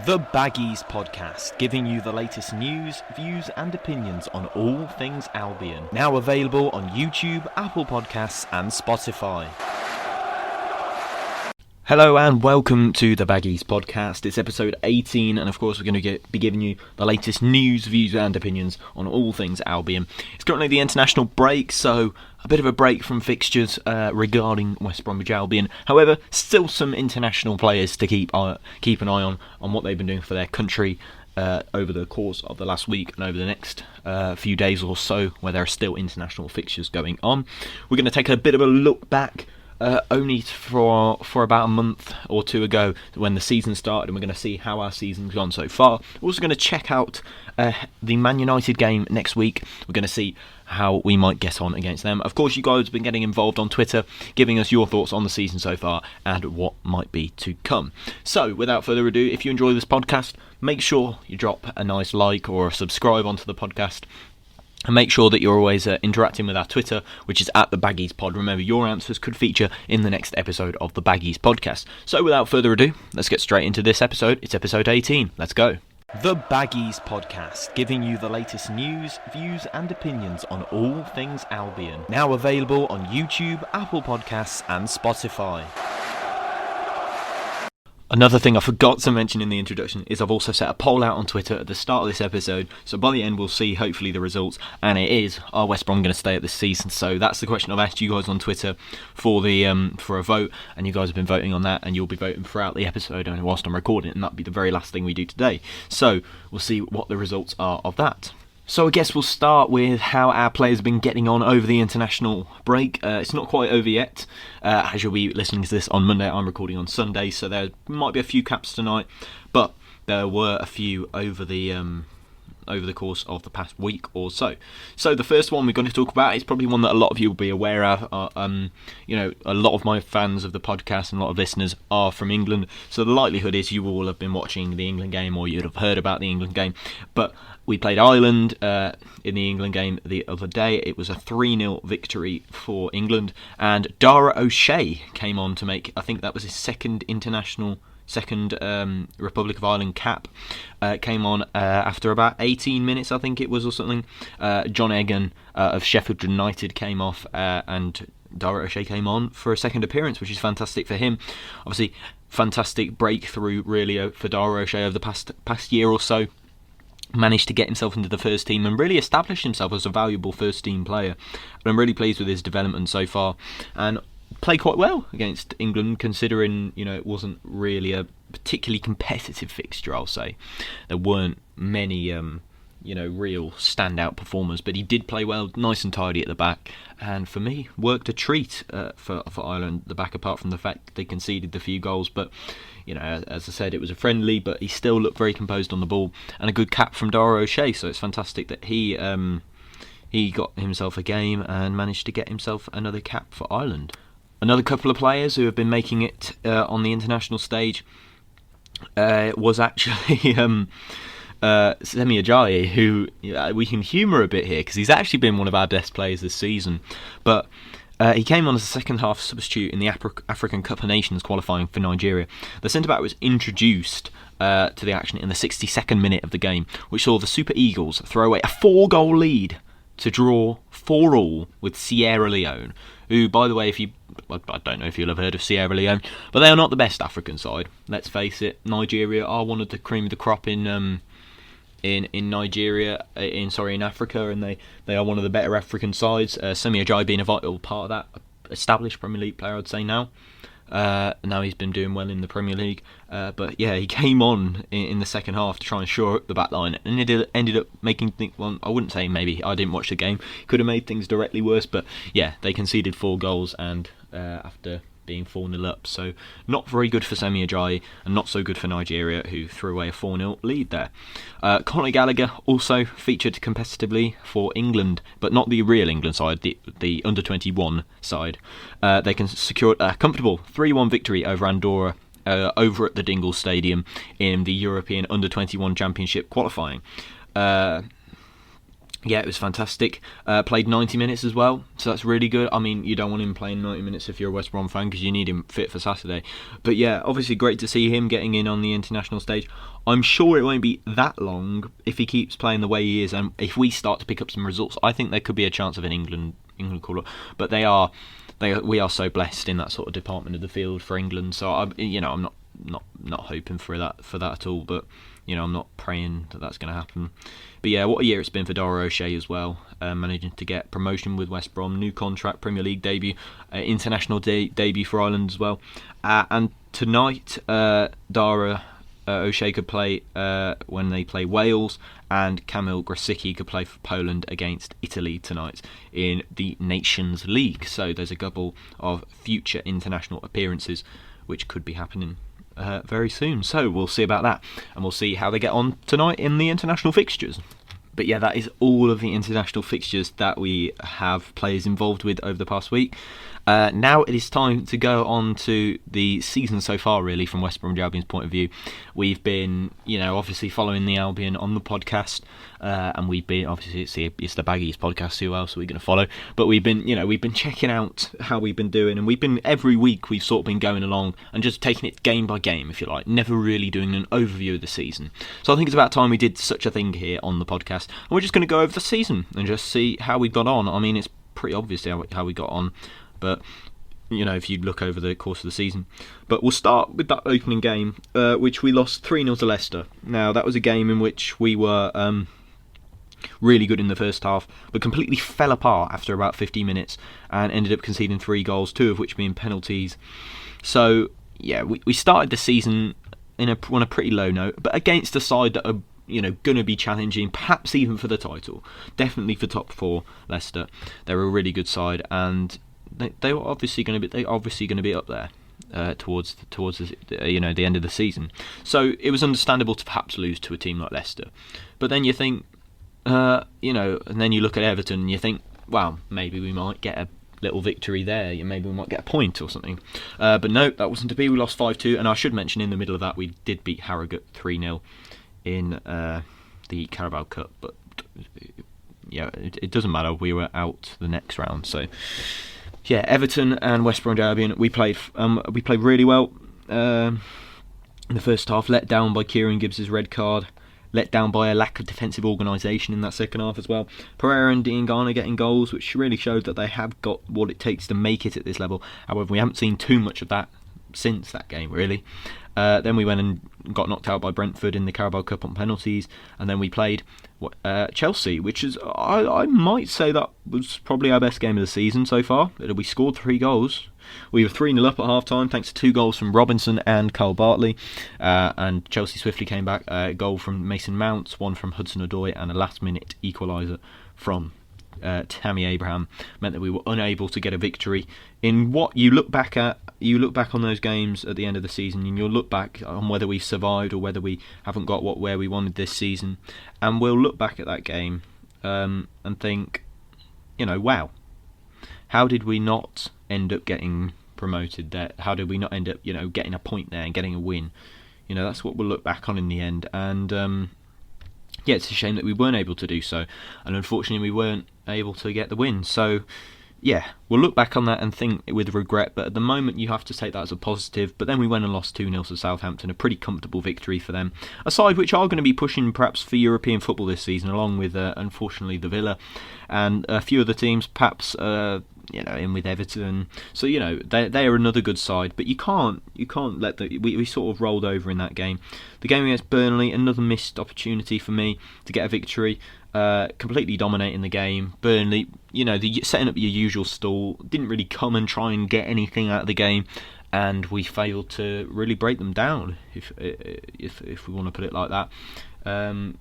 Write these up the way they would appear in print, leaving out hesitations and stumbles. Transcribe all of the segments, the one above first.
The Baggies Podcast, giving you the latest news, views and opinions on all things Albion. Now available on YouTube, Apple Podcasts and Spotify. Hello and welcome to the Baggies Podcast. It's episode 18 and of course we're going to be giving you the latest news, views and opinions on all things Albion. It's currently the international break, so a bit of a break from fixtures regarding West Bromwich Albion. However, still some international players to keep an eye on what they've been doing for their country over the course of the last week and over the next few days or so, where there are still international fixtures going on. We're going to take a bit of a look back only for about a month or two ago when the season started, and we're going to see how our season's gone so far. We're also going to check out the Man United game next week. We're going to see how we might get on against them. Of course, you guys have been getting involved on Twitter, giving us your thoughts on the season so far and what might be to come. So, without further ado, if you enjoy this podcast, make sure you drop a nice like or a subscribe onto the podcast. And make sure that you're always interacting with our Twitter, which is at the Baggies Pod. Remember, your answers could feature in the next episode of the Baggies Podcast. So without further ado, let's get straight into this episode. It's episode 18. Let's go. The Baggies Podcast, giving you the latest news, views and opinions on all things Albion. Now available on YouTube, Apple Podcasts and Spotify. Another thing I forgot to mention in the introduction is I've also set a poll out on Twitter at the start of this episode, so by the end we'll see hopefully the results, and it is, are West Brom going to stay at this season? So that's the question I've asked you guys on Twitter for a vote, and you guys have been voting on that, and you'll be voting throughout the episode and whilst I'm recording, and that'll be the very last thing we do today. So we'll see what the results are of that. So I guess we'll start with how our players have been getting on over the international break. It's not quite over yet, as you'll be listening to this on Monday. I'm recording on Sunday, so there might be a few caps tonight, but there were a few over the course of the past week or so. So the first one we're going to talk about is probably one that a lot of you will be aware of. A lot of my fans of the podcast and a lot of listeners are from England, so the likelihood is you all have been watching the England game or you'd have heard about the England game. But we played Ireland in the England game the other day. It was a 3-0 victory for England, and Dara O'Shea came on to make, I think that was his second Republic of Ireland cap. Came on after about 18 minutes, I think it was, or something. John Egan of Sheffield United came off, and Dara O'Shea came on for a second appearance, which is fantastic for him. Obviously, fantastic breakthrough really for Dara O'Shea over the past year or so. Managed to get himself into the first team and really establish himself as a valuable first team player. And I'm really pleased with his development so far, and played quite well against England, considering it wasn't really a particularly competitive fixture. I'll say there weren't many real standout performers, but he did play well, nice and tidy at the back, and for me worked a treat for Ireland at the back, apart from the fact they conceded the few goals. But as I said, it was a friendly, but he still looked very composed on the ball, and a good cap from Dara O'Shea, so it's fantastic that he got himself a game and managed to get himself another cap for Ireland. Another couple of players who have been making it on the international stage was actually Semi Ajayi, who we can humour a bit here because he's actually been one of our best players this season. But he came on as a second half substitute in the African Cup of Nations qualifying for Nigeria. The centre-back was introduced to the action in the 62nd minute of the game, which saw the Super Eagles throw away a 4-goal lead to draw 4-4 with Sierra Leone, who, by the way, I don't know if you'll have heard of Sierra Leone, but they are not the best African side. Let's face it, Nigeria are one of the cream of the crop in Africa, and they are one of the better African sides. Semi Ajayi being a vital part of that, established Premier League player, I'd say now. Now he's been doing well in the Premier League, but yeah, he came on in the second half to try and shore up the back line, and it ended up making things, well, I wouldn't say, maybe I didn't watch the game, could have made things directly worse, but yeah, they conceded 4 goals and after being 4-0 up, so not very good for Semi Ajayi and not so good for Nigeria, who threw away a 4-0 lead there. Conor Gallagher also featured competitively for England, but not the real England side, the under-21 side. They can secure a comfortable 3-1 victory over Andorra over at the Dingle Stadium in the European Under-21 Championship qualifying. Yeah, it was fantastic. Played 90 minutes as well, so that's really good. I mean, you don't want him playing 90 minutes if you're a West Brom fan, because you need him fit for Saturday. But yeah, obviously great to see him getting in on the international stage. I'm sure it won't be that long if he keeps playing the way he is, and if we start to pick up some results, I think there could be a chance of an England call-up. But we are so blessed in that sort of department of the field for England. So I'm not hoping for that at all. But I'm not praying that that's going to happen. But yeah, what a year it's been for Dara O'Shea as well, managing to get promotion with West Brom, new contract, Premier League debut, international debut for Ireland as well. And tonight, Dara O'Shea could play when they play Wales, and Kamil Grosicki could play for Poland against Italy tonight in the Nations League. So there's a couple of future international appearances which could be happening very soon. So we'll see about that, and we'll see how they get on tonight in the international fixtures. But yeah, that is all of the international fixtures that we have players involved with over the past week. Now it is time to go on to the season so far, really, from West Bromwich Albion's point of view. We've been, obviously following the Albion on the podcast, and we've been, obviously, it's the Baggies Podcast, who else are we going to follow? But we've been checking out how we've been doing, and every week we've sort of been going along and just taking it game by game, if you like, never really doing an overview of the season. So I think it's about time we did such a thing here on the podcast, and we're just going to go over the season and just see how we got on. I mean, it's pretty obvious how we got on, but if you look over the course of the season. But we'll start with that opening game, which we lost 3-0 to Leicester. Now, that was a game in which we were really good in the first half, but completely fell apart after about 50 minutes and ended up conceding 3 goals, 2 of which being penalties. So, yeah, we started the season on a pretty low note, but against a side that are going to be challenging, perhaps even for the title, definitely for top 4. Leicester, they're a really good side, and they were obviously going to be up there towards the end of the season. So it was understandable to perhaps lose to a team like Leicester, but then you think, and then you look at Everton and you think, well, maybe we might get a little victory there, maybe we might get a point or something. But no, that wasn't to be. We lost 5-2, and I should mention in the middle of that we did beat Harrogate 3-0 in the Carabao Cup, but yeah, it doesn't matter. We were out the next round. So yeah, Everton and West Bromwich Albion, we played really well in the first half. Let down by Kieran Gibbs' red card, let down by a lack of defensive organisation in that second half as well. Pereira and Diangana getting goals, which really showed that they have got what it takes to make it at this level. However, we haven't seen too much of that since that game, really. Then we went and got knocked out by Brentford in the Carabao Cup on penalties, and then we played Chelsea, which is, I might say, that was probably our best game of the season so far. We scored 3 goals. We were 3-0 up at half-time thanks to 2 goals from Robinson and Carl Bartley, and Chelsea swiftly came back. A goal from Mason Mount, 1 from Hudson-Odoi, and a last-minute equaliser from Tammy Abraham meant that we were unable to get a victory. In what you look back on those games at the end of the season, and you'll look back on whether we survived or whether we haven't got where we wanted this season, and we'll look back at that game and think, wow, how did we not end up getting promoted there? How did we not end up, getting a point there and getting a win? That's what we'll look back on in the end. And yeah, it's a shame that we weren't able to do so, and unfortunately we weren't able to get the win. So yeah, we'll look back on that and think with regret, but at the moment you have to take that as a positive. But then we went and lost 2-0 to Southampton, a pretty comfortable victory for them, a side which are going to be pushing perhaps for European football this season, along with unfortunately the Villa and a few other teams, perhaps in with Everton. So they are another good side, but you can't let we sort of rolled over in that game. The game against Burnley, another missed opportunity for me to get a victory. Completely dominating the game. Burnley, setting up your usual stall, didn't really come and try and get anything out of the game, and we failed to really break them down, if we want to put it like that.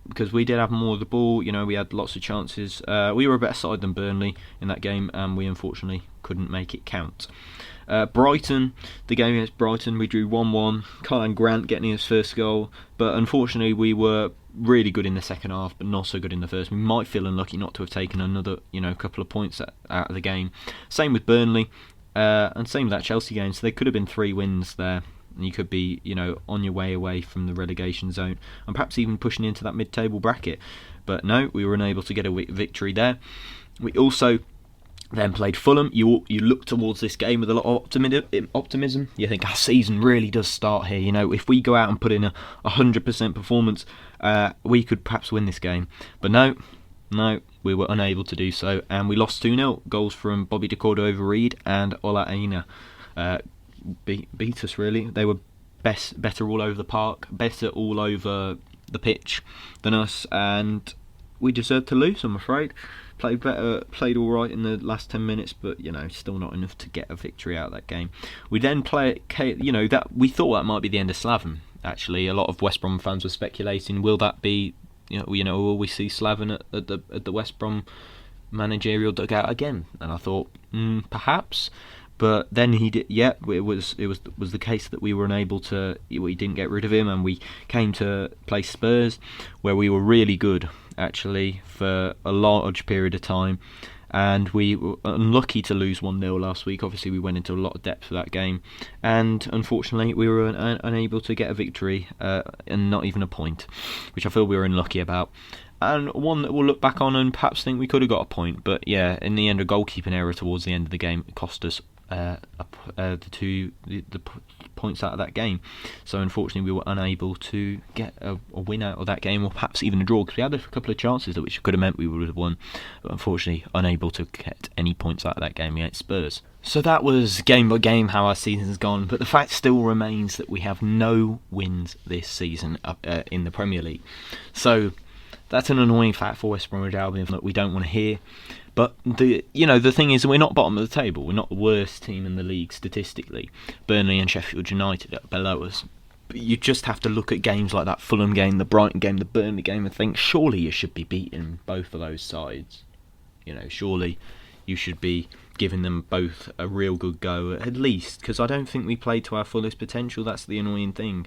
Because we did have more of the ball, we had lots of chances. We were a better side than Burnley in that game, and we unfortunately couldn't make it count. Brighton, the game against Brighton, we drew 1-1. Kyle Grant getting his first goal, but unfortunately we were really good in the second half, but not so good in the first. We might feel unlucky not to have taken another, couple of points out of the game. Same with Burnley, and same with that Chelsea game. So there could have been 3 wins there. and you could be, on your way away from the relegation zone and perhaps even pushing into that mid-table bracket. But no, we were unable to get a victory there. We also then played Fulham. You look towards this game with a lot of optimism. You think our season really does start here. If we go out and put in a 100% performance, we could perhaps win this game. But no, we were unable to do so, and we lost 2-0. Goals from Bobby De Cordova-Reid and Ola Aina beat us, really. They were better all over the park, better all over the pitch than us, and we deserved to lose, I'm afraid. Played better, played all right in the last 10 minutes, but still not enough to get a victory out of that game. We then that we thought that might be the end of Slaven. Actually, a lot of West Brom fans were speculating, will that be, will we see Slaven at the West Brom managerial dugout again? And I thought, perhaps. But then he did. Yeah, it was the case that we were unable to. We didn't get rid of him, and we came to play Spurs, where we were really good actually for a large period of time, and we were unlucky to lose 1-0 last week. Obviously, we went into a lot of depth for that game, and unfortunately, we were unable to get a victory and not even a point, which I feel we were unlucky about. And one that we'll look back on and perhaps think we could have got a point, but yeah, in the end, a goalkeeping error towards the end of the game cost us the points out of that game. So unfortunately, we were unable to get a win out of that game, or perhaps even a draw, because we had a couple of chances that which could have meant we would have won, but unfortunately unable to get any points out of that game against Spurs. So that was game by game how our season's gone, but the fact still remains that we have no wins this season in the Premier League. So that's an annoying fact for West Bromwich Albion that we don't want to hear. But the thing is, we're not bottom of the table. We're not the worst team in the league statistically. Burnley and Sheffield United are below us. But you just have to look at games like that Fulham game, the Brighton game, the Burnley game, and think, surely you should be beating both of those sides. Surely you should be giving them both a real good go, at least. Because I don't think we played to our fullest potential. That's the annoying thing.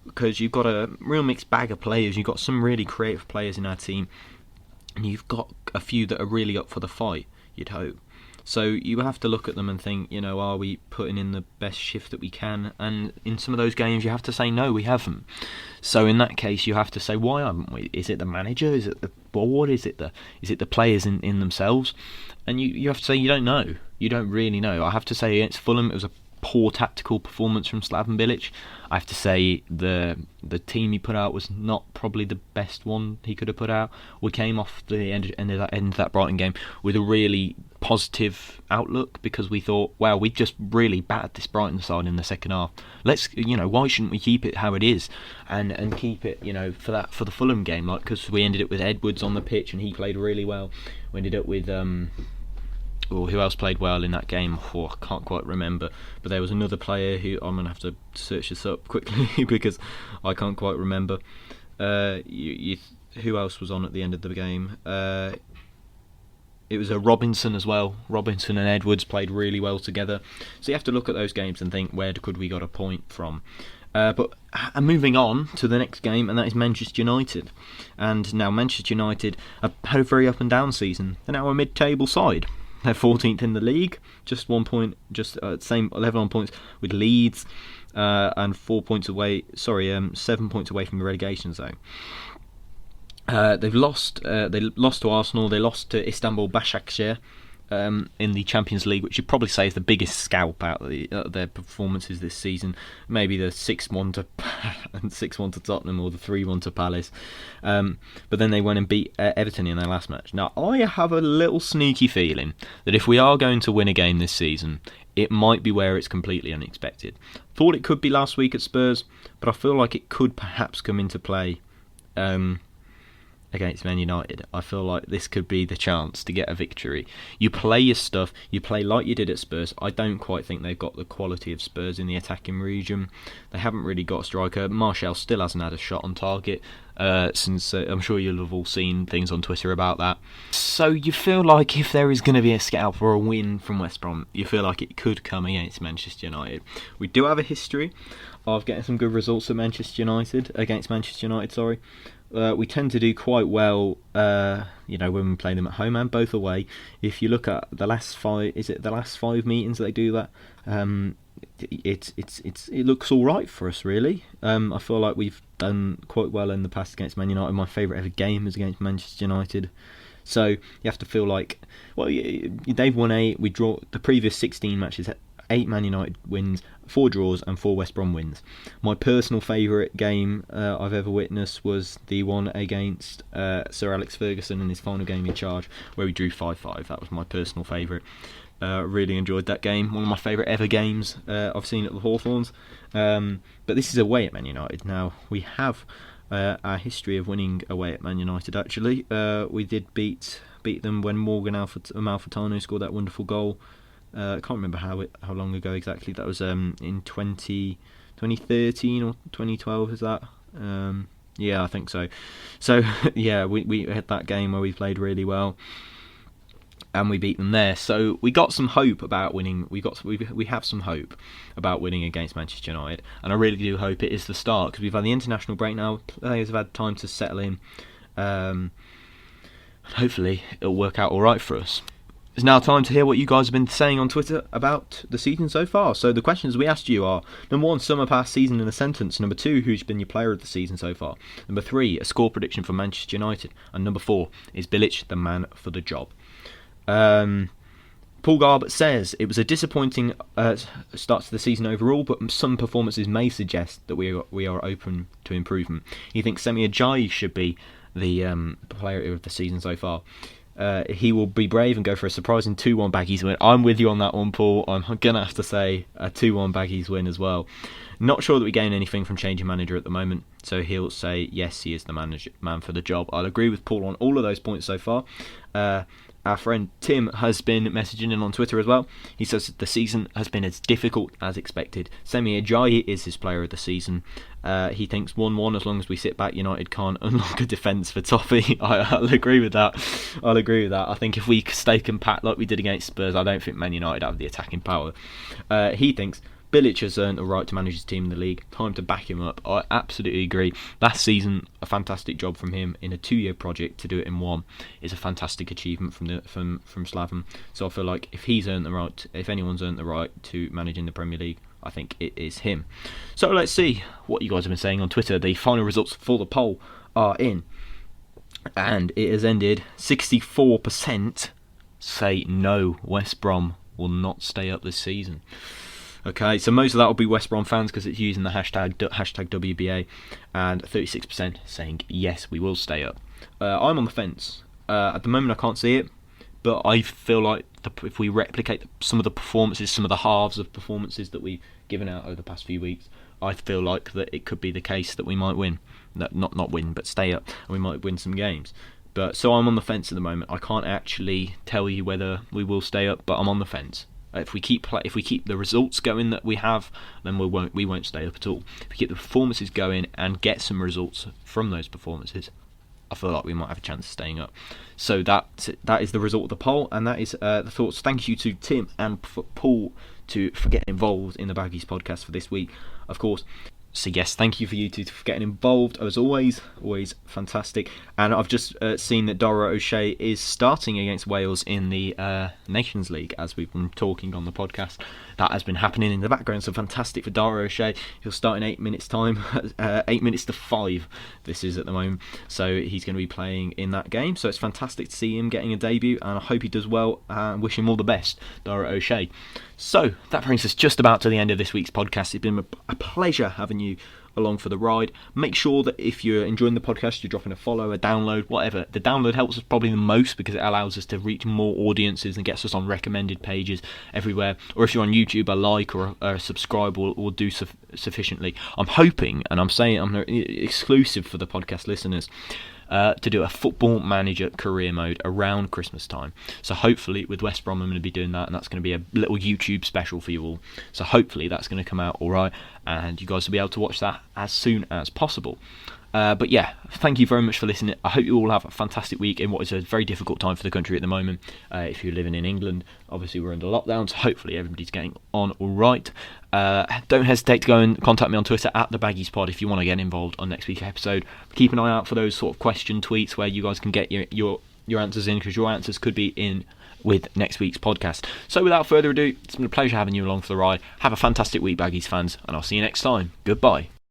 Because you've got a real mixed bag of players. You've got some really creative players in our team, and you've got a few that are really up for the fight, you'd hope. So you have to look at them and think, are we putting in the best shift that we can? And in some of those games you have to say, no, we haven't. So in that case you have to say, why haven't we? Is it the manager? Is it the board? Is it the players in themselves? And you have to say, you don't know. You don't really know. I have to say, against Fulham, it was a poor tactical performance from Slaven Bilic. I have to say the team he put out was not probably the best one he could have put out. We came off the end of that Brighton game with a really positive outlook, because we thought, wow, we just really battered this Brighton side in the second half. Let's, why shouldn't we keep it how it is and keep it, for the Fulham game, because we ended up with Edwards on the pitch and he played really well. We ended up with who else played well in that game? I can't quite remember, but there was another player who I'm going to have to search this up quickly because I can't quite remember. Who else was on at the end of the game? It was a Robinson as well. Robinson and Edwards played really well together. So you have to look at those games and think, where could we got a point from? But moving on to the next game, and that is Manchester United. And now Manchester United have had a very up and down season. They're now a mid-table side. They're 14th in the league, just 1 point, same level on points with Leeds, and 7 points away from the relegation zone. They've lost. They lost to Arsenal. They lost to Istanbul Başakşehir in the Champions League, which you'd probably say is the biggest scalp out of their performances this season. Maybe the 6-1 to Tottenham, or the 3-1 to Palace. But then they went and beat Everton in their last match. Now, I have a little sneaky feeling that if we are going to win a game this season, it might be where it's completely unexpected. Thought it could be last week at Spurs, but I feel like it could perhaps come into play against Man United. I feel like this could be the chance to get a victory. You play your stuff, you play like you did at Spurs. I don't quite think they've got the quality of Spurs in the attacking region. They haven't really got a striker. Martial still hasn't had a shot on target since I'm sure you'll have all seen things on Twitter about that. So you feel like if there is going to be a scalp or a win from West Brom, you feel like it could come against Manchester United. We do have a history of getting some good results at against Manchester United. Sorry, we tend to do quite well, when we play them at home and both away. If you look at the last 5 meetings they do that, it looks all right for us, really. I feel like we've done quite well in the past against Man United. My favourite ever game was against Manchester United. So you have to feel like, well, they've won 8. We draw the previous 16 matches. 8 Man United wins, 4 draws and 4 West Brom wins. My personal favourite game I've ever witnessed was the one against Sir Alex Ferguson in his final game in charge, where we drew 5-5. That was my personal favourite. Really enjoyed that game. One of my favourite ever games I've seen at the Hawthorns. But this is away at Man United. Now, we have our history of winning away at Man United, actually. We did beat them when Morgan Malfitano scored that wonderful goal. I can't remember how long ago exactly. That was in 2013 or 2012, is that? Yeah, I think so. So, yeah, we had that game where we played really well, and we beat them there. So we got some hope about winning. We have some hope about winning against Manchester United, and I really do hope it is the start, because we've had the international break now. Players have had time to settle in, and hopefully it'll work out all right for us. It's now time to hear what you guys have been saying on Twitter about the season so far. So the questions we asked you are: number 1, sum up our season in a sentence. Number 2, who's been your player of the season so far. Number 3, a score prediction for Manchester United. And number 4, is Bilic the man for the job? Paul Garbett says it was a disappointing start to the season overall, but some performances may suggest that we are open to improvement. He thinks Semi Ajayi should be the player of the season so far. He will be brave and go for a surprising 2-1 Baggies win. I'm with you on that one, Paul. I'm going to have to say a 2-1 Baggies win as well. Not sure that we gain anything from changing manager at the moment, so he'll say yes, he is the man for the job. I'll agree with Paul on all of those points so far. Our friend Tim has been messaging in on Twitter as well. He says the season has been as difficult as expected. Semi Ajayi is his player of the season. He thinks 1-1, as long as we sit back, United can't unlock a defence for Toffee. I'll agree with that. I think if we stay compact like we did against Spurs, I don't think Man United have the attacking power. He thinks Bilic has earned the right to manage his team in the league. Time to back him up. I absolutely agree. Last season, a fantastic job from him in a 2-year project. To do it in 1 is a fantastic achievement from Slaven. So I feel like if anyone's earned the right to manage in the Premier League, I think it is him. So let's see what you guys have been saying on Twitter. The final results for the poll are in, and it has ended. 64% say no, West Brom will not stay up this season. Okay, so most of that will be West Brom fans because it's using the hashtag WBA, and 36% saying yes, we will stay up. I'm on the fence. At the moment I can't see it, but I feel like if we replicate some of the performances, some of the halves of performances that we've given out over the past few weeks, I feel like that it could be the case that we might win. Not win, but stay up, and we might win some games. But so I'm on the fence at the moment. I can't actually tell you whether we will stay up, but I'm on the fence. If we keep the results going that we have, then we won't stay up at all. If we keep the performances going and get some results from those performances, I feel like we might have a chance of staying up. So that is the result of the poll, and that is the thoughts. Thank you to Tim and Paul for getting involved in the Baggies podcast for this week, of course. So yes, thank you for you two for getting involved. As always fantastic. And I've just seen that Dara O'Shea is starting against Wales in the Nations League, as we've been talking on the podcast. That has been happening in the background, so fantastic for Dara O'Shea. He'll start in 8 minutes time, 8 minutes to 5 this is at the moment. So he's going to be playing in that game. So it's fantastic to see him getting a debut, and I hope he does well, and wish him all the best, Dara O'Shea. So that brings us just about to the end of this week's podcast. It's been a pleasure having you along for the ride. Make sure that if you're enjoying the podcast, you're dropping a follow, a download, whatever. The download helps us probably the most because it allows us to reach more audiences and gets us on recommended pages everywhere. Or if you're on YouTube, a like or a subscribe will do sufficiently. I'm hoping, and I'm saying I'm exclusive for the podcast listeners, to do a Football Manager career mode around Christmas time. So hopefully with West Brom I'm going to be doing that, and that's going to be a little YouTube special for you all. So hopefully that's going to come out alright, and you guys will be able to watch that as soon as possible. But yeah, thank you very much for listening. I hope you all have a fantastic week in what is a very difficult time for the country at the moment. If you're living in England, obviously we're under lockdown, so hopefully everybody's getting on all right. Don't hesitate to go and contact me on Twitter at the Baggies Pod if you want to get involved on next week's episode. Keep an eye out for those sort of question tweets where you guys can get your answers in, because your answers could be in with next week's podcast. So without further ado, it's been a pleasure having you along for the ride. Have a fantastic week, Baggies fans, and I'll see you next time. Goodbye.